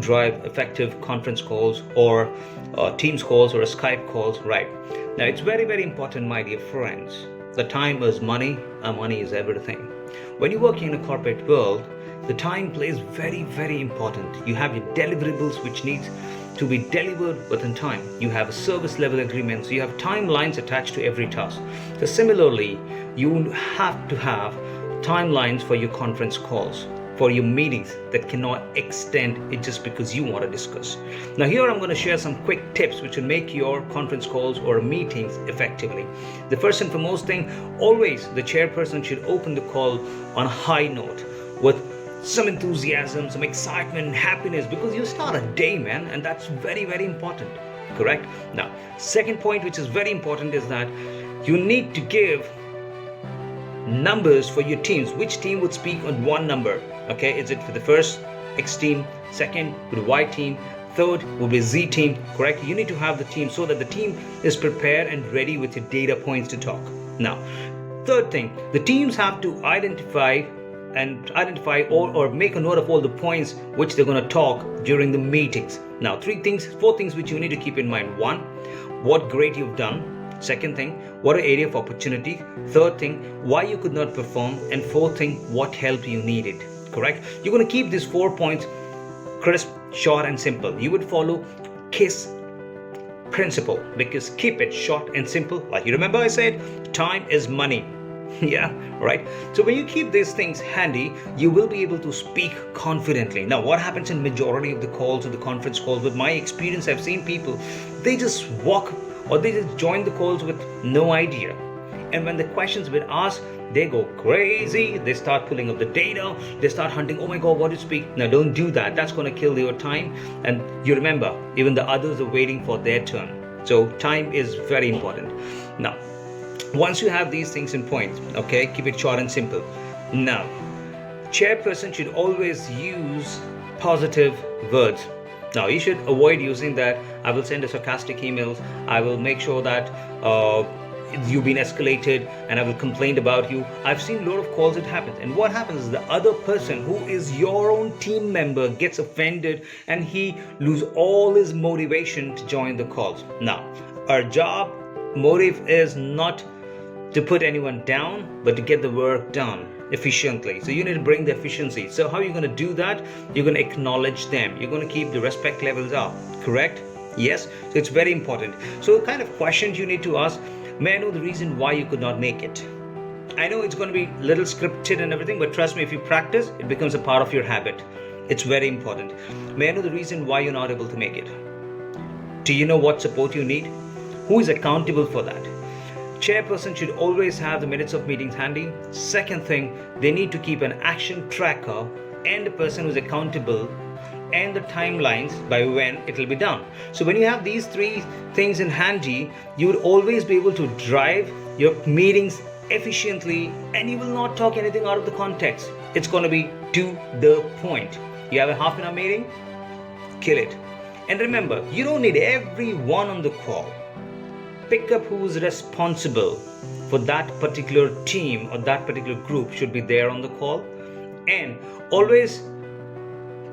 drive effective conference calls or Teams calls or Skype calls, right? Now, it's very, very important, my dear friends. The time is money, and money is everything. When you work in a corporate world, the time plays very, very important. You have your deliverables which needs to be delivered within time. You have service level agreements. You have timelines attached to every task. So similarly, you have to have timelines for your conference calls, for your meetings that cannot extend it just because you want to discuss. Now here I'm going to share some quick tips which will make your conference calls or meetings effectively. The first and foremost thing, always the chairperson should open the call on a high note with some enthusiasm, some excitement, happiness, because you start a day, man, and that's very, very important. Correct? Now, second point which is very important is that you need to give numbers for your teams. Which team would speak on one number? Okay, is it for the first X team, second with Y team, third will be Z team? Correct? You need to have the team so that the team is prepared and ready with your data points to talk. Now, third thing, the teams have to identify or make a note of all the points which they're going to talk during the meetings. Now, four things which you need to keep in mind. One, what great you've done. Second thing, what an area of opportunity. Third thing, why you could not perform. And fourth thing, what help you needed. Correct? You're going to keep these 4 points crisp, short and simple. You would follow KISS principle, because keep it short and simple. Like you remember I said, time is money. Yeah, right. So when you keep these things handy, you will be able to speak confidently. Now, what happens in majority of the calls or the conference calls, with my experience, I've seen people, they just walk or they just join the calls with no idea. And when the questions were asked, they go crazy. They start pulling up the data. They start hunting, oh my God, what to speak? Now, don't do that. That's going to kill your time. And you remember, even the others are waiting for their turn. So time is very important. Now, once you have these things in point, okay, keep it short and simple. Now, chairperson should always use positive words. Now, you should avoid using that, I will send a sarcastic emails, I will make sure that you've been escalated and I will complain about you. I've seen a lot of calls that happen. And what happens is the other person who is your own team member gets offended and he loses all his motivation to join the calls. Now, our job motive is not to put anyone down, but to get the work done efficiently. So you need to bring the efficiency. So how are you going to do that? You're going to acknowledge them. You're going to keep the respect levels up. Correct? Yes. So it's very important. So the kind of questions you need to ask, may I know the reason why you could not make it? I know it's going to be a little scripted and everything, but trust me, if you practice, it becomes a part of your habit. It's very important. May I know the reason why you're not able to make it? Do you know what support you need? Who is accountable for that? Chairperson should always have the minutes of meetings handy. Second thing, they need to keep an action tracker and the person who's accountable and the timelines by when it will be done. So when you have these 3 things in handy, you would always be able to drive your meetings efficiently and you will not talk anything out of the context. It's going to be to the point. You have a half an hour meeting, kill it. And remember, you don't need everyone on the call. Pick up who's responsible for that particular team or that particular group should be there on the call. And always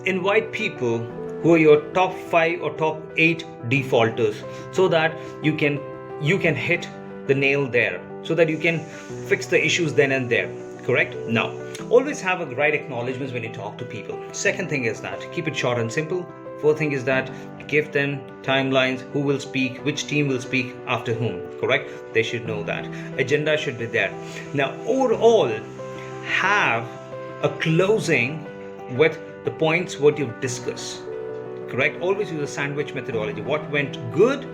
invite people who are your top 5 or top 8 defaulters so that you can hit the nail there, so that you can fix the issues then and there. Correct? Now, always have a right acknowledgements when you talk to people. Second thing is that keep it short and simple. Fourth thing is that give them timelines, who will speak, which team will speak after whom. Correct? They should know that. Agenda should be there. Now, overall, have a closing with the points what you've discussed. Correct? Always use a sandwich methodology. What went good?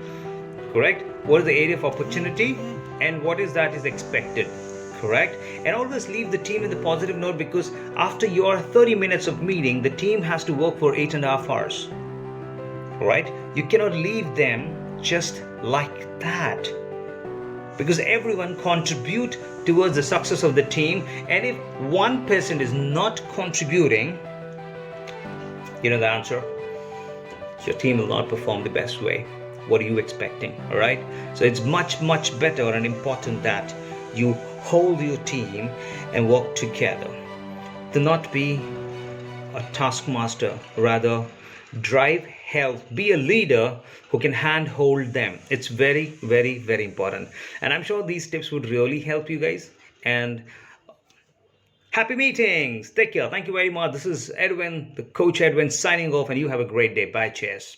Correct? What is the area of opportunity? And what is that is expected? Correct? And always leave the team in the positive note, because after your 30 minutes of meeting, the team has to work for 8.5 hours. Right? You cannot leave them just like that, because everyone contribute towards the success of the team. And if one person is not contributing, you know the answer. Your team will not perform the best way. What are you expecting? All right. So it's much better and important that you hold your team and work together. Do not be a taskmaster, rather drive, help, be a leader who can handhold them. It's very, very, very important. And I'm sure these tips would really help you guys. And happy meetings. Take care. Thank you very much. This is Edwin, the coach Edwin, signing off, and you have a great day. Bye. Cheers.